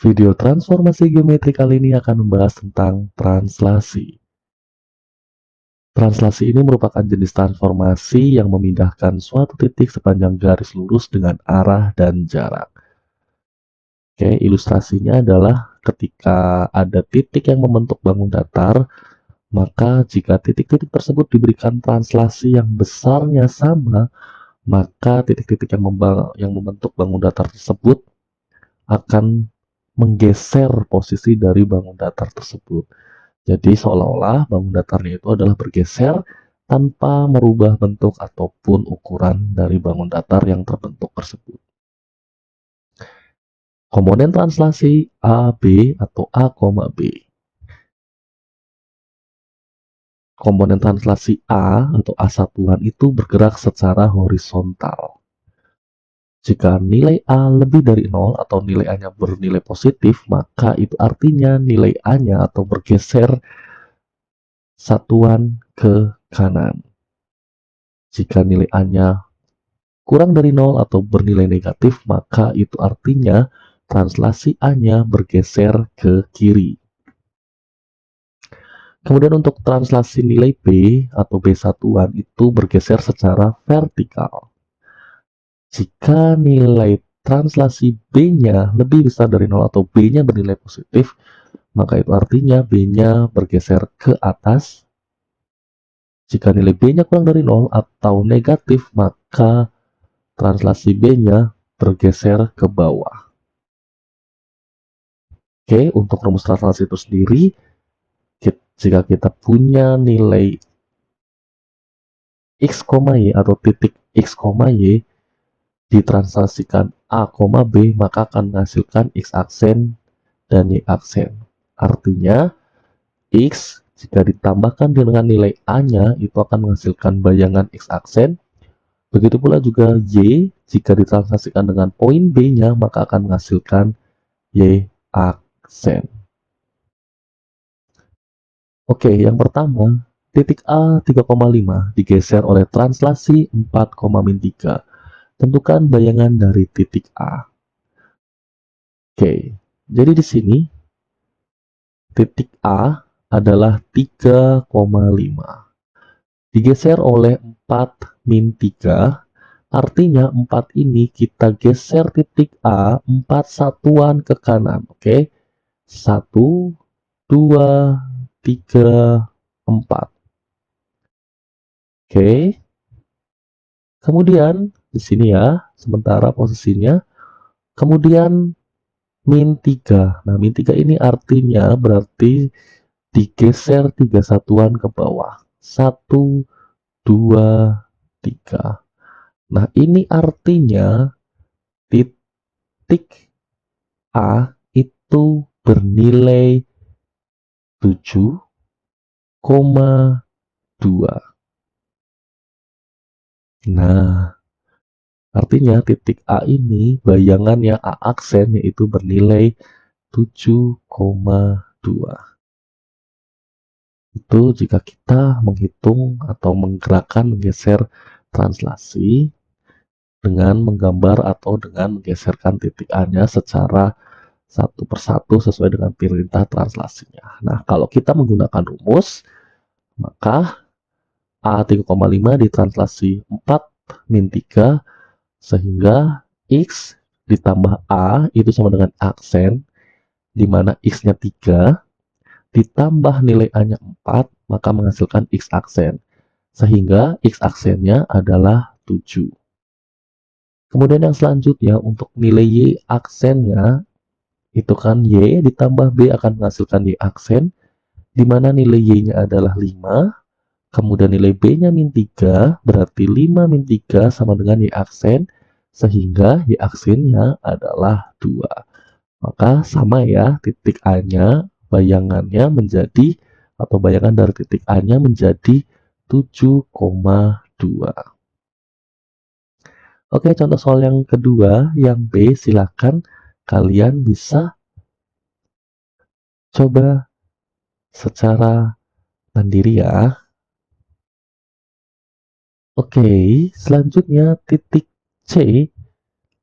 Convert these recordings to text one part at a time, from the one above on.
Video transformasi geometri kali ini akan membahas tentang translasi. Translasi ini merupakan jenis transformasi yang memindahkan suatu titik sepanjang garis lurus dengan arah dan jarak. Oke, ilustrasinya adalah ketika ada titik yang membentuk bangun datar, maka jika titik-titik tersebut diberikan translasi yang besarnya sama, maka titik-titik yang membentuk bangun datar tersebut akan menggeser posisi dari bangun datar tersebut. Jadi seolah-olah bangun datarnya itu adalah bergeser tanpa merubah bentuk ataupun ukuran dari bangun datar yang terbentuk tersebut. Komponen translasi AB atau A, B. Komponen translasi A atau A satuan itu bergerak secara horizontal. Jika nilai A lebih dari 0 atau nilai A-nya bernilai positif, maka itu artinya nilai A-nya atau bergeser satuan ke kanan. Jika nilai A-nya kurang dari 0 atau bernilai negatif, maka itu artinya translasi A-nya bergeser ke kiri. Kemudian untuk translasi nilai B atau B satuan itu bergeser secara vertikal. Jika nilai translasi B-nya lebih besar dari 0 atau B-nya bernilai positif, maka itu artinya B-nya bergeser ke atas. Jika nilai B-nya kurang dari 0 atau negatif, maka translasi B-nya bergeser ke bawah. Oke, untuk rumus translasi itu sendiri, jika kita punya nilai x, y atau titik x, y ditranslasikan a, b, maka akan menghasilkan x aksen dan y aksen. Artinya, x jika ditambahkan dengan nilai a-nya itu akan menghasilkan bayangan x aksen. Begitu pula juga y jika ditranslasikan dengan poin b-nya maka akan menghasilkan y aksen. Oke, yang pertama, titik A 3,5 digeser oleh translasi 4,-3. Tentukan bayangan dari titik A. Oke, jadi di sini titik A adalah 3,5. Digeser oleh 4-3, artinya 4 ini kita geser titik A 4 satuan ke kanan. Oke, 1, 2, 3, 4. Oke, kemudian di sini ya, sementara posisinya. Kemudian min 3. Nah, min 3 ini artinya berarti digeser 3 satuan ke bawah. 1, 2, 3. Nah, ini artinya titik A itu bernilai 7,2. Nah, artinya titik A ini bayangannya A aksen yaitu bernilai 7,2. Itu jika kita menghitung atau menggerakkan, menggeser translasi dengan menggambar atau dengan menggeserkan titik A-nya secara satu persatu sesuai dengan perintah translasinya. Nah, kalau kita menggunakan rumus, maka A 3,5 ditranslasi 4-3 sehingga X ditambah A itu sama dengan aksen, di mana X-nya 3, ditambah nilai A-nya 4, maka menghasilkan X aksen. Sehingga X aksennya adalah 7. Kemudian yang selanjutnya untuk nilai Y aksennya, itu kan Y ditambah B akan menghasilkan Y aksen, di mana nilai Y-nya adalah 5, kemudian nilai B-nya min 3, berarti 5 min 3 sama dengan Y aksen, sehingga Y aksennya adalah 2. Maka sama ya, titik A-nya, bayangannya menjadi, atau bayangan dari titik A-nya menjadi 7,2. Oke, contoh soal yang kedua, yang B, silakan kalian bisa coba secara mandiri ya. Oke, selanjutnya titik C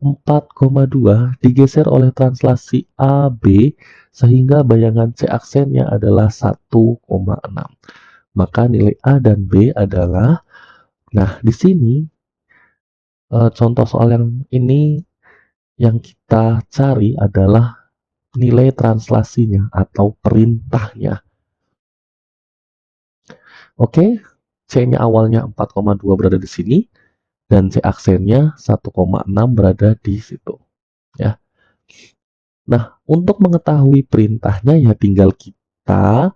4,2 digeser oleh translasi AB sehingga bayangan C aksennya adalah 1,6. Maka nilai A dan B adalah, nah di sini contoh soal yang ini yang kita cari adalah nilai translasinya atau perintahnya. Oke, C-nya awalnya 4,2 berada di sini dan C aksennya 1,6 berada di situ, ya. Nah, untuk mengetahui perintahnya ya tinggal kita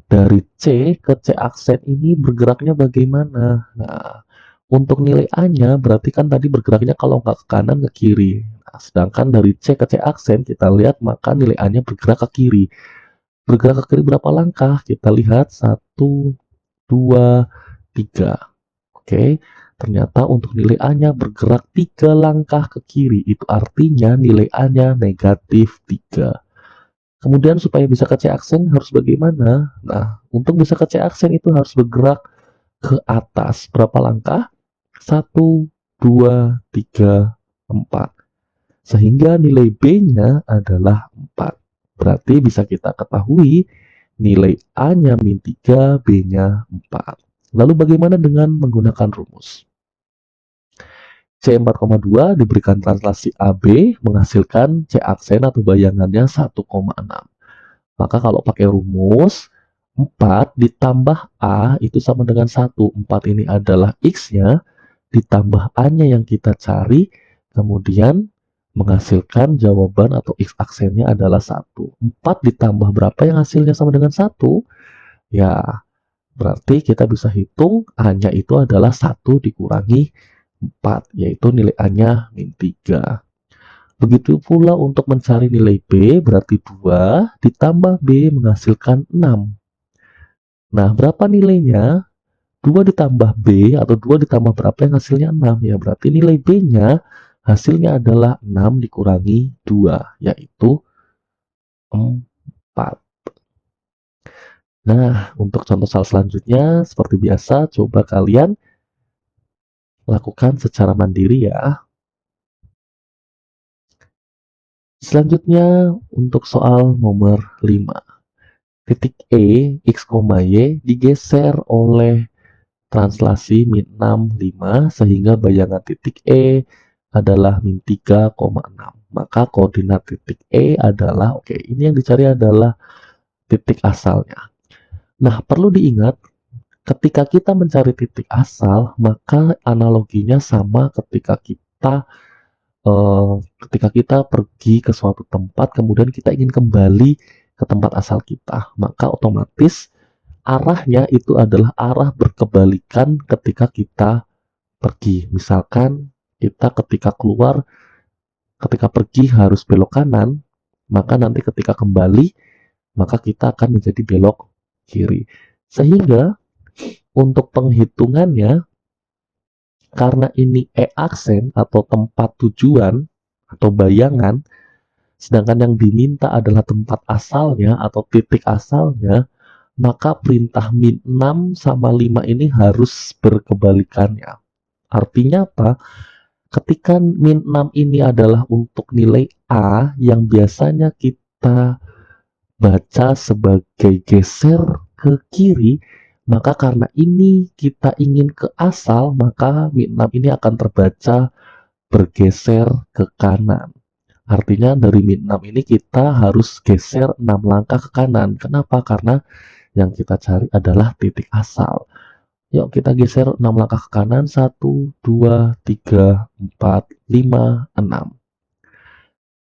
dari C ke C aksen ini bergeraknya bagaimana. Nah, untuk nilai A-nya berarti kan tadi bergeraknya kalau nggak ke kanan ke kiri. Nah, sedangkan dari C ke C aksen kita lihat maka nilai A-nya bergerak ke kiri. Bergerak ke kiri berapa langkah? Kita lihat 1, 2, 3. Oke, ternyata untuk nilai A-nya bergerak 3 langkah ke kiri. Itu artinya nilai A-nya negatif 3. Kemudian supaya bisa ke C aksen harus bagaimana? Nah, untuk bisa ke C aksen itu harus bergerak ke atas. Berapa langkah? 1, 2, 3, 4. Sehingga nilai B-nya adalah 4. Berarti bisa kita ketahui nilai A-nya min 3, B-nya 4. Lalu bagaimana dengan menggunakan rumus? C 4,2 diberikan translasi AB menghasilkan C aksen atau bayangannya 1,6. Maka kalau pakai rumus 4 ditambah A itu sama dengan 1. 4 ini adalah X-nya ditambah A-nya yang kita cari, kemudian menghasilkan jawaban atau X aksennya adalah 1. 4 ditambah berapa yang hasilnya sama dengan 1? Ya, berarti kita bisa hitung A-nya itu adalah 1 dikurangi 4, yaitu nilai A-nya min 3. Begitu pula untuk mencari nilai B, berarti 2 ditambah B menghasilkan 6. Nah, berapa nilainya? 2 ditambah B atau 2 ditambah berapa yang hasilnya 6? Ya, berarti nilai B-nya hasilnya adalah 6 dikurangi 2, yaitu 4. Nah, untuk contoh soal selanjutnya, seperti biasa, coba kalian lakukan secara mandiri ya. Selanjutnya, untuk soal nomor 5. Titik E, X, Y digeser oleh translasi min 6, 5 sehingga bayangan titik E adalah min 3,6. Maka koordinat titik E adalah, oke, ini yang dicari adalah titik asalnya. Nah, perlu diingat ketika kita mencari titik asal, maka analoginya sama ketika kita pergi ke suatu tempat kemudian kita ingin kembali ke tempat asal kita, maka otomatis arahnya itu adalah arah berkebalikan ketika kita pergi. Misalkan kita ketika pergi harus belok kanan, maka nanti ketika kembali, maka kita akan menjadi belok kiri. Sehingga untuk penghitungannya, karena ini E aksen atau tempat tujuan atau bayangan, sedangkan yang diminta adalah tempat asalnya atau titik asalnya, maka perintah min 6 sama 5 ini harus berkebalikannya. Artinya apa? Ketika min 6 ini adalah untuk nilai A yang biasanya kita baca sebagai geser ke kiri, maka karena ini kita ingin ke asal, maka min 6 ini akan terbaca bergeser ke kanan. Artinya dari min 6 ini kita harus geser 6 langkah ke kanan. Kenapa? Karena yang kita cari adalah titik asal. Yuk kita geser 6 langkah ke kanan. 1, 2, 3, 4, 5, 6.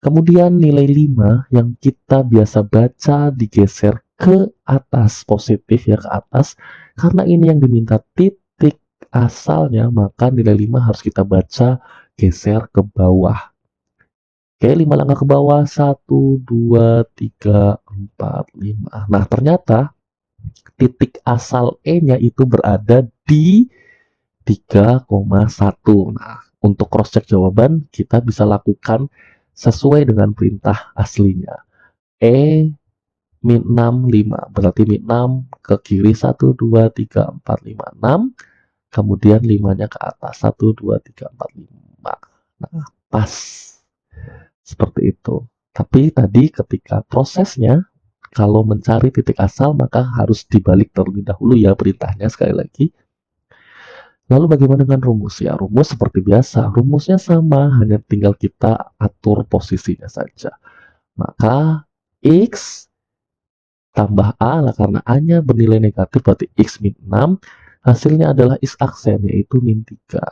Kemudian nilai 5 yang kita biasa baca digeser ke atas, positif ya ke atas. Karena ini yang diminta titik asalnya, maka nilai 5 harus kita baca geser ke bawah. Oke, 5 langkah ke bawah. 1, 2, 3, 4, 5. Nah, ternyata titik asal E-nya itu berada di 3,1. Nah, untuk cross check jawaban kita bisa lakukan sesuai dengan perintah aslinya. E min 6, 5. Berarti min 6 ke kiri 1, 2, 3, 4, 5, 6. Kemudian 5-nya ke atas 1, 2, 3, 4, 5. Pas. Seperti itu. Tapi tadi ketika prosesnya, kalau mencari titik asal maka harus dibalik terlebih dahulu ya perintahnya sekali lagi. Lalu bagaimana dengan rumus? Ya, rumus seperti biasa. Rumusnya sama, hanya tinggal kita atur posisinya saja. Maka X tambah A lah, karena A-nya bernilai negatif berarti X min 6. Hasilnya adalah X aksen, yaitu min 3.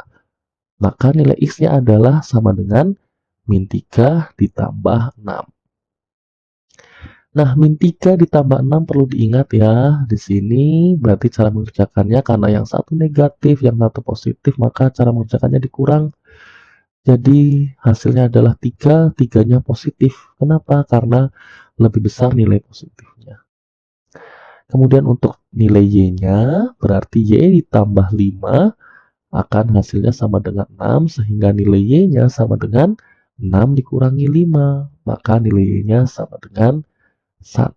Maka nilai X-nya adalah sama dengan min 3 ditambah 6. Nah, min 3 ditambah 6 perlu diingat ya. Di sini berarti cara mengerjakannya karena yang satu negatif, yang satu positif, maka cara mengerjakannya dikurang. Jadi hasilnya adalah 3, 3-nya positif. Kenapa? Karena lebih besar nilai positifnya. Kemudian untuk nilai Y-nya, berarti Y ditambah 5 akan hasilnya sama dengan 6, sehingga nilai Y-nya sama dengan 6 dikurangi 5. Maka nilai Y-nya sama dengan 1.